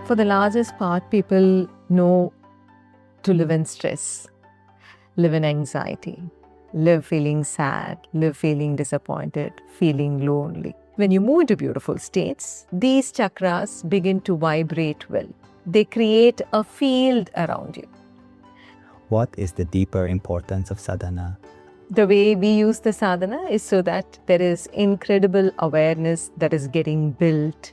For the largest part, people know to live in stress, live in anxiety, live feeling sad, live feeling disappointed, feeling lonely. When you move into beautiful states, these chakras begin to vibrate well. They create a field around you. What is the deeper importance of sadhana? The way we use the sadhana is so that there is incredible awareness that is getting built.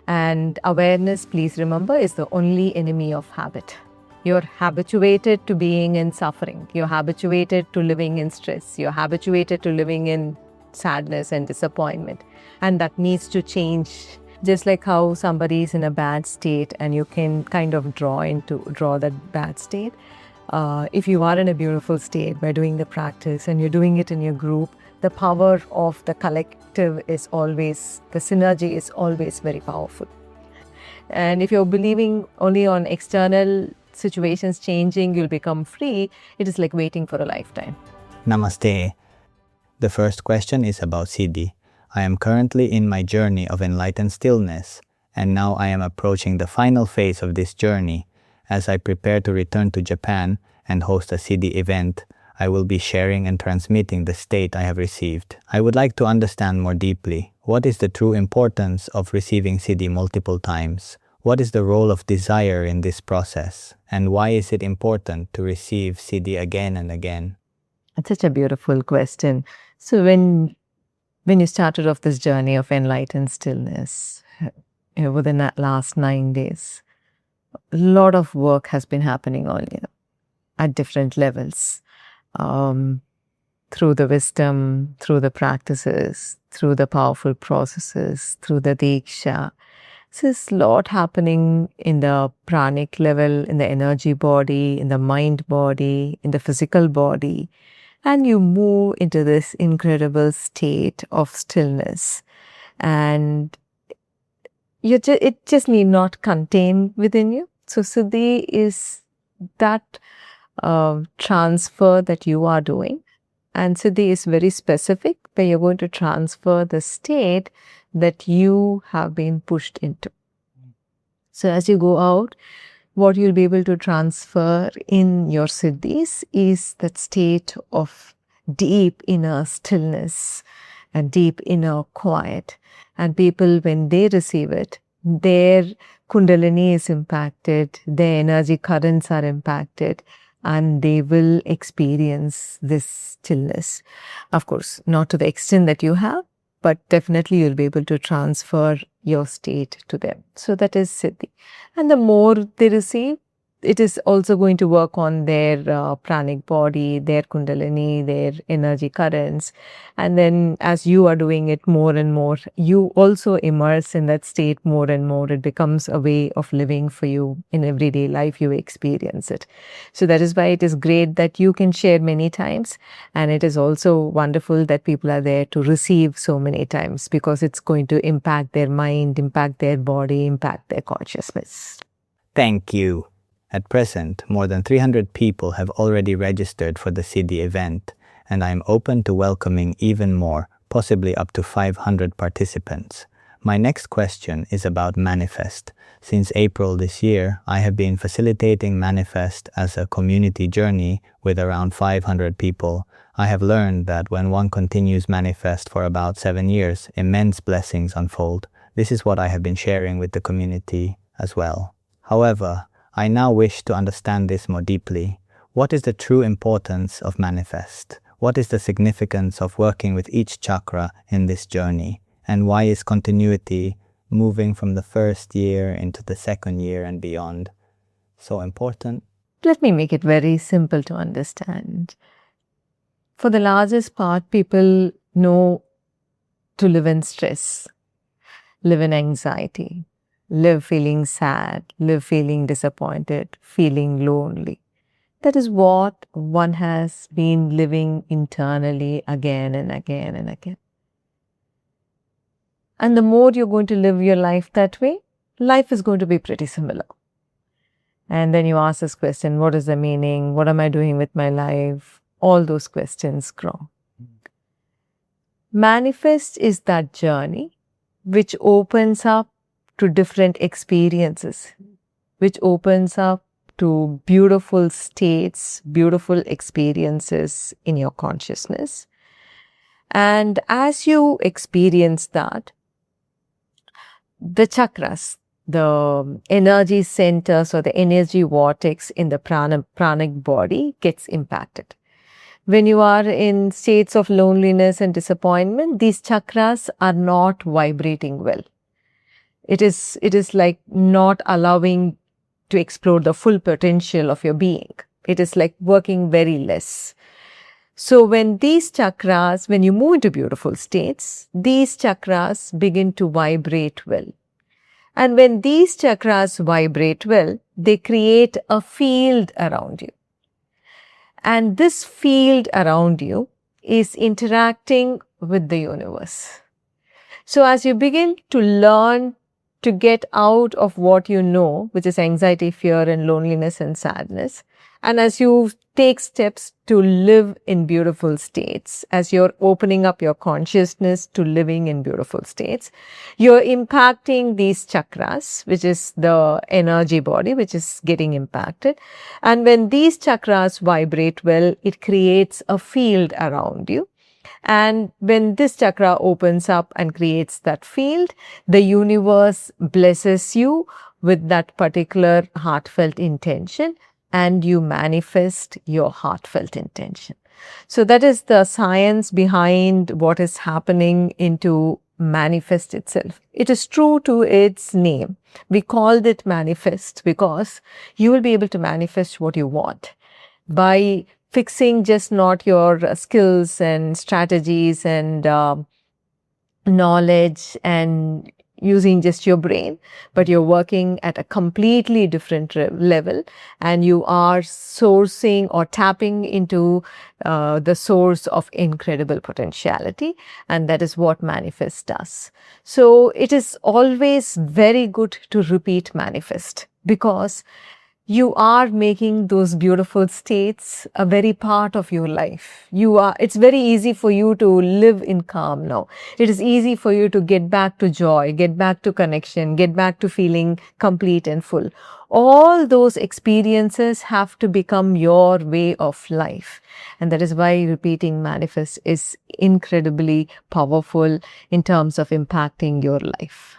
And awareness, please remember, is the only enemy of habit. You're habituated to being in suffering. You're habituated to living in stress. You're habituated to living in sadness and disappointment. And that needs to change. Just like how somebody is in a bad state and you can kind of draw that bad state. If you are in a beautiful state by doing the practice and you're doing it in your group, the power of the collective is always, the synergy is always very powerful. And if you're believing only on external situations changing, you'll become free, it is like waiting for a lifetime. Namaste. The first question is about siddhi. I am currently in my journey of enlightened stillness, and now I am approaching the final phase of this journey. As I prepare to return to Japan and host a siddhi event, I will be sharing and transmitting the state I have received. I would like to understand more deeply, what is the true importance of receiving siddhi multiple times? What is the role of desire in this process? And why is it important to receive siddhi again and again? That's such a beautiful question. So when you started off this journey of enlightened stillness, within that last 9 days, a lot of work has been happening on you at different levels. Through the wisdom, through the practices, through the powerful processes, through the diksha. So there's a lot happening in the pranic level, in the energy body, in the mind body, in the physical body. And you move into this incredible state of stillness. And it just need not contain within you. So siddhi is that transfer that you are doing. And siddhi is very specific, where you're going to transfer the state that you have been pushed into. So as you go out, what you'll be able to transfer in your siddhis is that state of deep inner stillness and deep inner quiet. And people, when they receive it, their kundalini is impacted, their energy currents are impacted, and they will experience this stillness. Of course, not to the extent that you have, but definitely you'll be able to transfer your state to them. So that is siddhi. And the more they receive, it is also going to work on their pranic body, their kundalini, their energy currents. And then as you are doing it more and more, you also immerse in that state more and more. It becomes a way of living for you in everyday life. You experience it. So that is why it is great that you can share many times. And it is also wonderful that people are there to receive so many times, because it's going to impact their mind, impact their body, impact their consciousness. Thank you. At present, more than 300 people have already registered for the siddhi event, and I am open to welcoming even more, possibly up to 500 participants. My next question is about Manifest. Since April this year, I have been facilitating Manifest as a community journey with around 500 people. I have learned that when one continues Manifest for about 7 years, immense blessings unfold. This is what I have been sharing with the community as well. However, I now wish to understand this more deeply. What is the true importance of Manifest? What is the significance of working with each chakra in this journey? And why is continuity, moving from the first year into the second year and beyond, so important? Let me make it very simple to understand. For the largest part, people know to live in stress, live in anxiety, live feeling sad, live feeling disappointed, feeling lonely. That is what one has been living internally again and again and again. And the more you're going to live your life that way, life is going to be pretty similar. And then you ask this question, what is the meaning? What am I doing with my life? All those questions grow. Manifest is that journey which opens up to different experiences, which opens up to beautiful states, beautiful experiences in your consciousness. And as you experience that, the chakras, the energy centers or the energy vortex in the pranic body gets impacted. When you are in states of loneliness and disappointment, these chakras are not vibrating well. It is like not allowing to explore the full potential of your being. It is like working very less. So when these chakras, when you move into beautiful states, these chakras begin to vibrate well. And when these chakras vibrate well, they create a field around you. And this field around you is interacting with the universe. So as you begin to learn to get out of what you know, which is anxiety, fear, and loneliness and sadness, and as you take steps to live in beautiful states, as you're opening up your consciousness to living in beautiful states, you're impacting these chakras, which is the energy body, which is getting impacted. And when these chakras vibrate well, it creates a field around you. And when this chakra opens up and creates that field, the universe blesses you with that particular heartfelt intention, and you manifest your heartfelt intention. So that is the science behind what is happening into manifest itself. It is true to its name. We called it manifest because you will be able to manifest what you want by fixing just not your skills and strategies and knowledge and using just your brain, but you're working at a completely different level, and you are sourcing or tapping into the source of incredible potentiality, and that is what manifest does. So it is always very good to repeat manifest, because you are making those beautiful states a very part of your life. It's very easy for you to live in calm now. It is easy for you to get back to joy, get back to connection, get back to feeling complete and full. All those experiences have to become your way of life. And that is why repeating manifest is incredibly powerful in terms of impacting your life.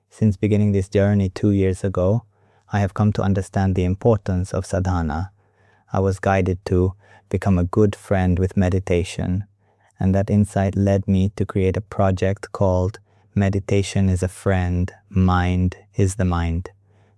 Since beginning this journey 2 years ago, I have come to understand the importance of sadhana. I was guided to become a good friend with meditation, and that insight led me to create a project called Meditation is a Friend, Mind is the Mind.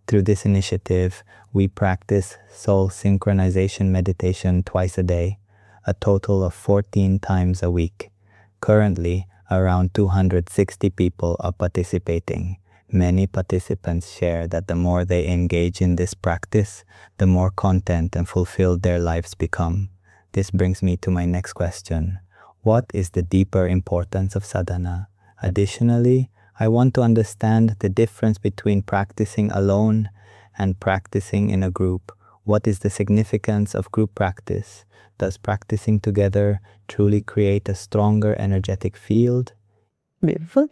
Through this initiative, we practice soul synchronization meditation twice a day, a total of 14 times a week. Currently, around 260 people are participating. Many participants share that the more they engage in this practice, the more content and fulfilled their lives become. This brings me to my next question. What is the deeper importance of sadhana? Additionally, I want to understand the difference between practicing alone and practicing in a group. What is the significance of group practice? Does practicing together truly create a stronger energetic field? Beautiful.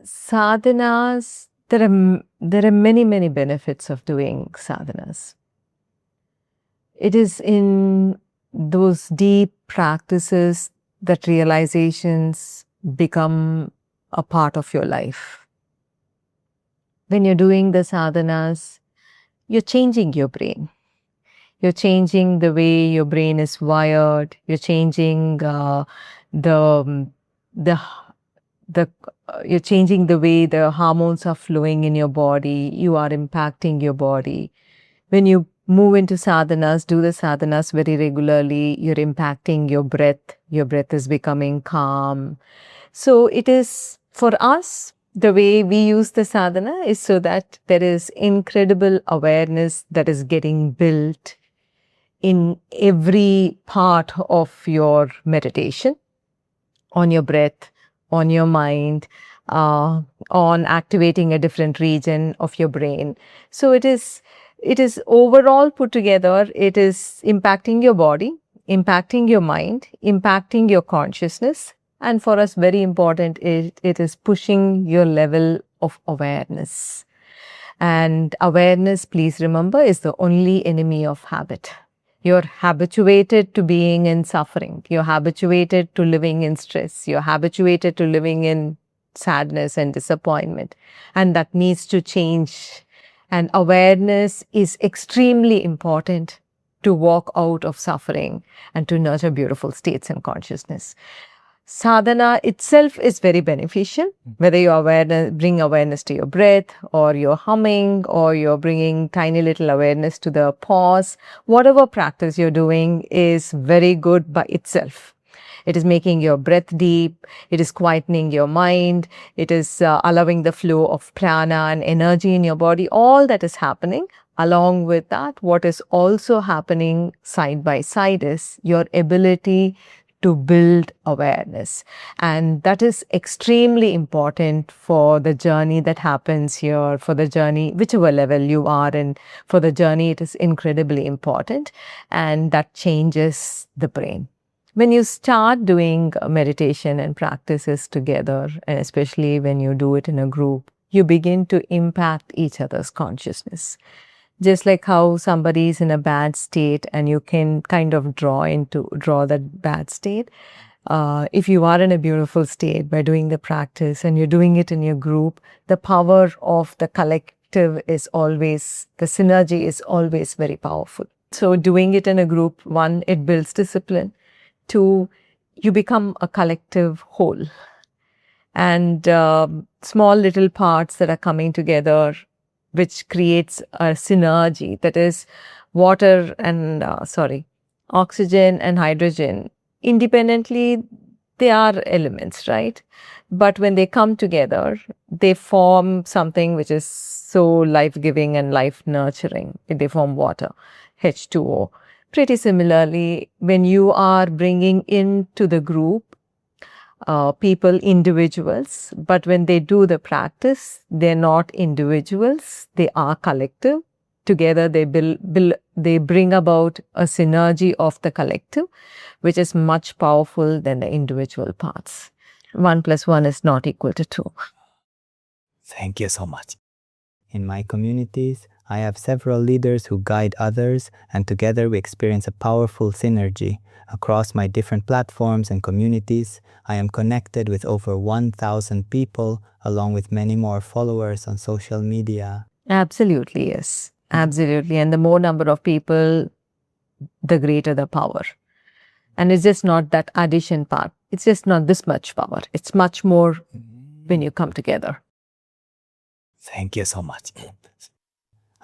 Sadhanas, there are many benefits of doing sadhanas. It is in those deep practices that realizations become a part of your life. When you're doing the sadhanas, you're changing your brain. You're changing the way your brain is wired. You're changing you're changing the way the hormones are flowing in your body. You are impacting your body. When you move into sadhanas, do the sadhanas very regularly, you're impacting your breath. Your breath is becoming calm. So it is, for us, the way we use the sadhana is so that there is incredible awareness that is getting built in every part of your meditation, on your breath, on your mind, on activating a different region of your brain. So it is overall put together, it is impacting your body, impacting your mind, impacting your consciousness, And for us, very important, it is pushing your level of awareness. And awareness, please remember, is the only enemy of habit. You're habituated to being in suffering. You're habituated to living in stress. You're habituated to living in sadness and disappointment. And that needs to change. And awareness is extremely important to walk out of suffering and to nurture beautiful states and consciousness. Sadhana itself is very beneficial, whether you bring awareness to your breath, or you're humming, or you're bringing tiny little awareness to the pause. Whatever practice you're doing is very good by itself. It is making your breath deep, it is quietening your mind, it is allowing the flow of prana and energy in your body. All that is happening. Along with that, what is also happening side by side is your ability to build awareness. And that is extremely important for the journey that happens here, for the journey, whichever level you are in, for the journey, it is incredibly important. And that changes the brain. When you start doing meditation and practices together, and especially when you do it in a group, you begin to impact each other's consciousness. Just like how somebody is in a bad state and you can kind of draw that bad state. If you are in a beautiful state by doing the practice and you're doing it in your group, the power of the collective is always, the synergy is always very powerful. So doing it in a group, one, it builds discipline. Two, you become a collective whole. And small little parts that are coming together, which creates a synergy, that is water and, oxygen and hydrogen. Independently, they are elements, right? But when they come together, they form something which is so life-giving and life-nurturing. They form water, H2O. Pretty similarly, when you are bringing into the group people, individuals, but when they do the practice, they're not individuals, they are collective. Together they bring about a synergy of the collective, which is much powerful than the individual parts. 1 + 1 is not equal to 2. Thank you so much. In my communities, I have several leaders who guide others, and together we experience a powerful synergy. Across my different platforms and communities, I am connected with over 1,000 people, along with many more followers on social media. Absolutely, yes. Absolutely. And the more number of people, the greater the power. And it's just not that addition part. It's just not this much power. It's much more when you come together. Thank you so much.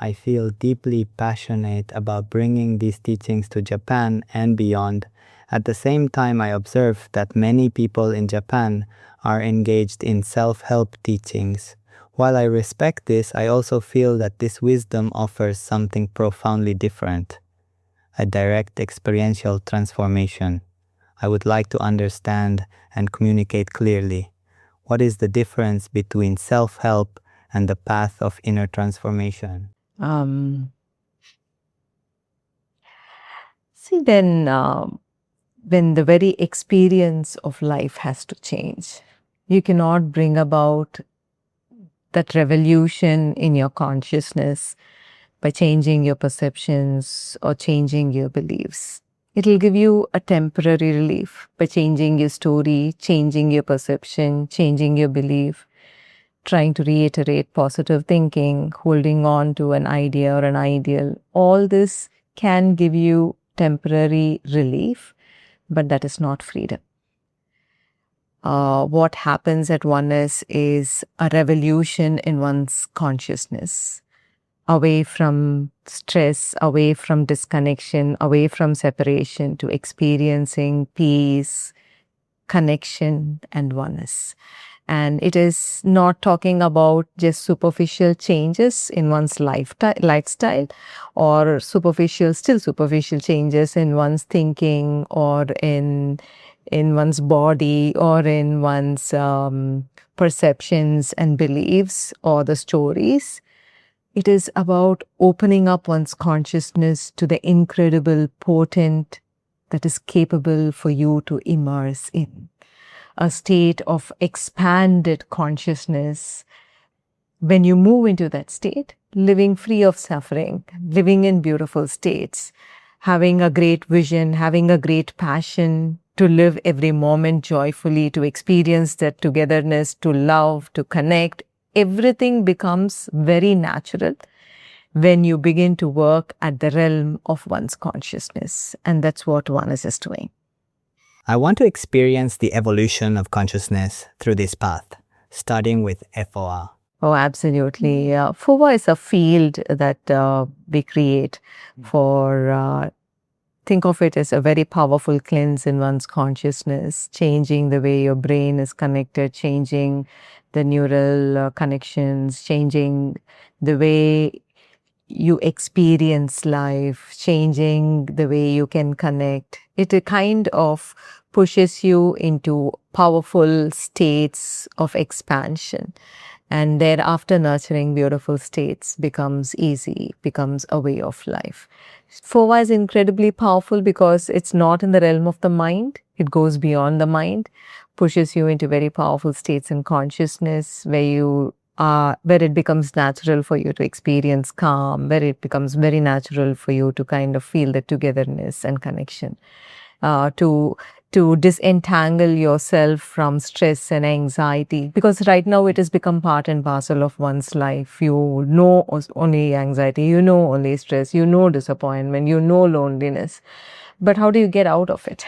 I feel deeply passionate about bringing these teachings to Japan and beyond. At the same time, I observe that many people in Japan are engaged in self-help teachings. While I respect this, I also feel that this wisdom offers something profoundly different, a direct experiential transformation. I would like to understand and communicate clearly. What is the difference between self-help and the path of inner transformation? See, then when the very experience of life has to change, you cannot bring about that revolution in your consciousness by changing your perceptions or changing your beliefs. It will give you a temporary relief by changing your story, changing your perception, changing your belief, trying to reiterate positive thinking, holding on to an idea or an ideal. All this can give you temporary relief, but that is not freedom. What happens at oneness is a revolution in one's consciousness, away from stress, away from disconnection, away from separation, to experiencing peace, connection, and oneness. And it is not talking about just superficial changes in one's lifestyle or still superficial changes in one's thinking or in one's body or in one's perceptions and beliefs or the stories. It is about opening up one's consciousness to the incredible, potent that is capable for you to immerse in. a state of expanded consciousness. When you move into that state, living free of suffering, living in beautiful states, having a great vision, having a great passion to live every moment joyfully, to experience that togetherness, to love, to connect, everything becomes very natural when you begin to work at the realm of one's consciousness. And that's what one is just doing. I want to experience the evolution of consciousness through this path, starting with FOR. Oh, absolutely. FOA is a field that we create for, think of it as a very powerful cleanse in one's consciousness, changing the way your brain is connected, changing the neural connections, changing the way you experience life, changing the way you can connect. It kind of pushes you into powerful states of expansion. And thereafter, nurturing beautiful states becomes easy, becomes a way of life. FOA is incredibly powerful because it's not in the realm of the mind. It goes beyond the mind, pushes you into very powerful states in consciousness where it becomes natural for you to experience calm, where it becomes very natural for you to kind of feel the togetherness and connection, to disentangle yourself from stress and anxiety, because right now it has become part and parcel of one's life. You know only anxiety, you know only stress, you know disappointment, you know loneliness. But how do you get out of it?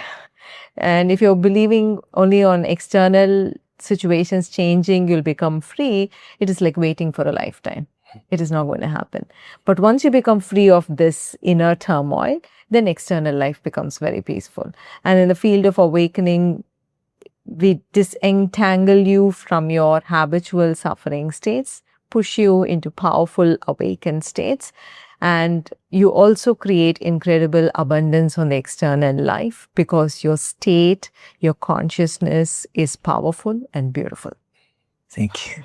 And if you're believing only on external situations changing, you'll become free, it is like waiting for a lifetime. It is not going to happen. But once you become free of this inner turmoil, then external life becomes very peaceful. And in the field of awakening, we disentangle you from your habitual suffering states, push you into powerful awakened states, and you also create incredible abundance on the external life because your state, your consciousness is powerful and beautiful. Thank you.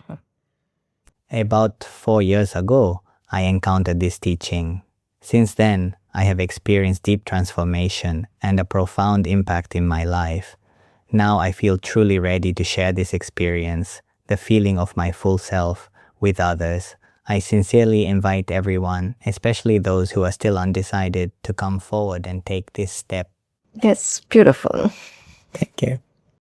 About 4 years ago, I encountered this teaching. Since then, I have experienced deep transformation and a profound impact in my life. Now I feel truly ready to share this experience, the feeling of my full self, with others. I sincerely invite everyone, especially those who are still undecided, to come forward and take this step. Yes, beautiful. Thank you.